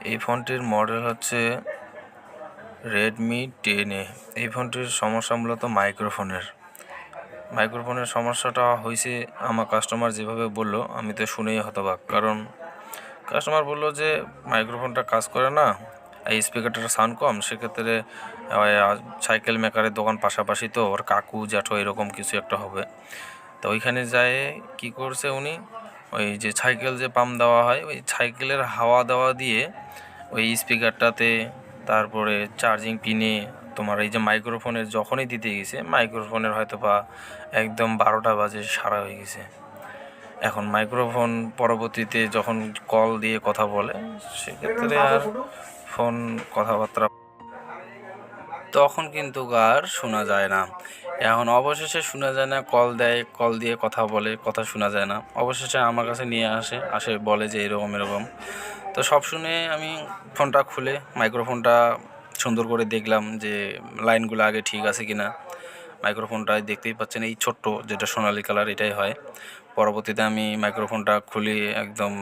এই ফোনটির মডেল হচ্ছে রেডমি 10A। এই ফোনটির সমস্যা মূলত মাইক্রোফোনের সমস্যাটা হয়েছে। আমার কাস্টমার যেভাবে বললো আমি তো শুনেই হতবাক, কারণ কাস্টমার বললো যে মাইক্রোফোনটা কাজ করে না, এই স্পিকারটার সাউন্ড কম। সেক্ষেত্রে সাইকেল মেকারের দোকান পাশাপাশি, তো ওর কাকু জ্যাঠো এরকম কিছু একটা হবে। তো ওইখানে যায় কি করছে উনি, ওই যে সাইকেল যে পাম্প দেওয়া হয়, ওই সাইকেলের হাওয়া দেওয়া দিয়ে ওই স্পিকারটাতে, তারপরে চার্জিং পিনে, তোমার এই যে মাইক্রোফোনের যখনই দিতে গেছে, মাইক্রোফোনের হয়তো বা একদম 12টা বাজে সারা হয়ে গেছে। এখন মাইক্রোফোন পরবর্তীতে যখন কল দিয়ে কথা বলে, সেক্ষেত্রে আর ফোন কথাবার্তা তখন কিন্তু আর শোনা যায় না। এখন অবশেষে শোনা যায় না, কল দেয়, কল দিয়ে কথা বলে, কথা শোনা যায় না। অবশেষে আমার কাছে নিয়ে আসে বলে যে এরকম। তো সব শুনে আমি ফোনটা খুলে মাইক্রোফোনটা সুন্দর করে দেখলাম যে লাইনগুলো আগে ঠিক আছে কিনা। মাইক্রোফোনটায় দেখতেই পাচ্ছেন এই ছোট্ট যেটা সোনালি কালার, এটাই হয়। পরবর্তীতে আমি মাইক্রোফোনটা খুলে একদম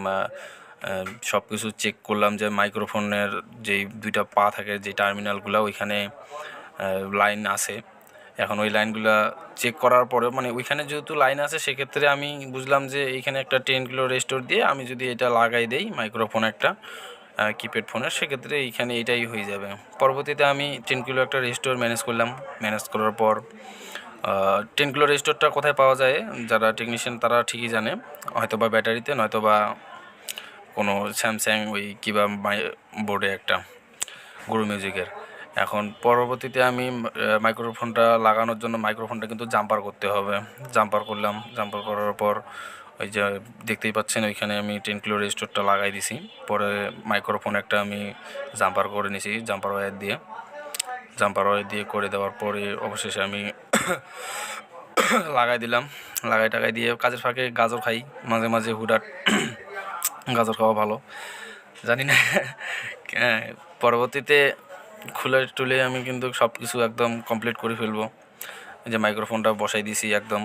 সব কিছু চেক করলাম যে মাইক্রোফোনের যেই 2টা পা থাকে, যে টার্মিনালগুলো, ওইখানে লাইন আছে। এখন ওই লাইনগুলো চেক করার পরে, মানে ওইখানে যেহেতু লাইন আছে, সেক্ষেত্রে আমি বুঝলাম যে এইখানে একটা 10 কিলো রেস্টোর দিয়ে আমি যদি এটা লাগাই দেই মাইক্রোফোন একটা কিপ্যাড ফোনের, সেক্ষেত্রে এইখানে এটাই হয়ে যাবে। পরবর্তীতে আমি 10 কিলো একটা রেস্টোর ম্যানেজ করার পর 10 কিলো রেজিস্টারটা কোথায় পাওয়া যায়, যারা টেকনিশিয়ান তারা ঠিকই জানে, হয়তো বা ব্যাটারিতে, নয়তো বা কোনো স্যামসাং ওই কিবা বোর্ডে একটা গুরু মিউজিকের। এখন পরবর্তীতে আমি মাইক্রোফোনটা লাগানোর জন্য মাইক্রোফোনটা কিন্তু জাম্পার করতে হবে। জাম্পার করলাম, জাম্পার করার পর ওই যে দেখতেই পাচ্ছেন ওইখানে আমি 10 কিলো রেজিস্টারটা লাগাই দিছি। পরে মাইক্রোফোন একটা আমি জাম্পার করে নিছি জাম্পার ওয়্যার দিয়ে করে দেওয়ার পরে অবশেষে আমি লাগাই দিলাম। টাগাই দিয়ে কাজের ফাঁকে গাজর খাই মাঝে মাঝে হুটহাট। গাজর খাওয়া ভালো, জানি না। পরবর্তীতে খুলে টুলে আমি কিন্তু সব কিছু একদম কমপ্লিট করে ফেলবো। যে মাইক্রোফোনটা বসাই দিছি একদম।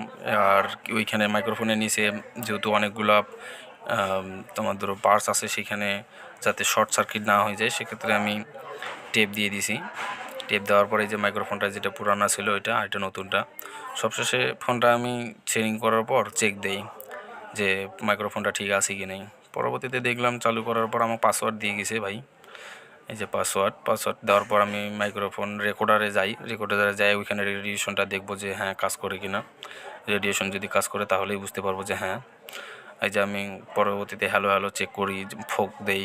আর ওইখানে মাইক্রোফোনের নিচে যেহেতু অনেকগুলো তোমার ধরো পার্টস আছে, সেখানে যাতে শর্ট সার্কিট না হয়ে যায়, সেক্ষেত্রে আমি টেপ দিয়ে দিছি। টেপ দেওয়ার পরে যে মাইক্রোফোনটা যেটা পুরানো ছিল ওইটা, আর এটা নতুনটা, সবশেষে ফোনটা আমি সেটিং করার পর চেক দেই যে মাইক্রোফোনটা ঠিক আছে কি নেই। পরবর্তীতে দেখলাম চালু করার পর আমার পাসওয়ার্ড দিয়ে গেছে ভাই। এই যে পাসওয়ার্ড দেওয়ার পর আমি মাইক্রোফোন রেকর্ডারে যাই ওইখানে রেডিয়েশনটা দেখবো যে হ্যাঁ কাজ করে কিনা। রেডিয়েশন যদি কাজ করে তাহলেই বুঝতে পারবো যে হ্যাঁ। এই যে আমি পরবর্তীতে হ্যালো চেক করি, ফোক দেই।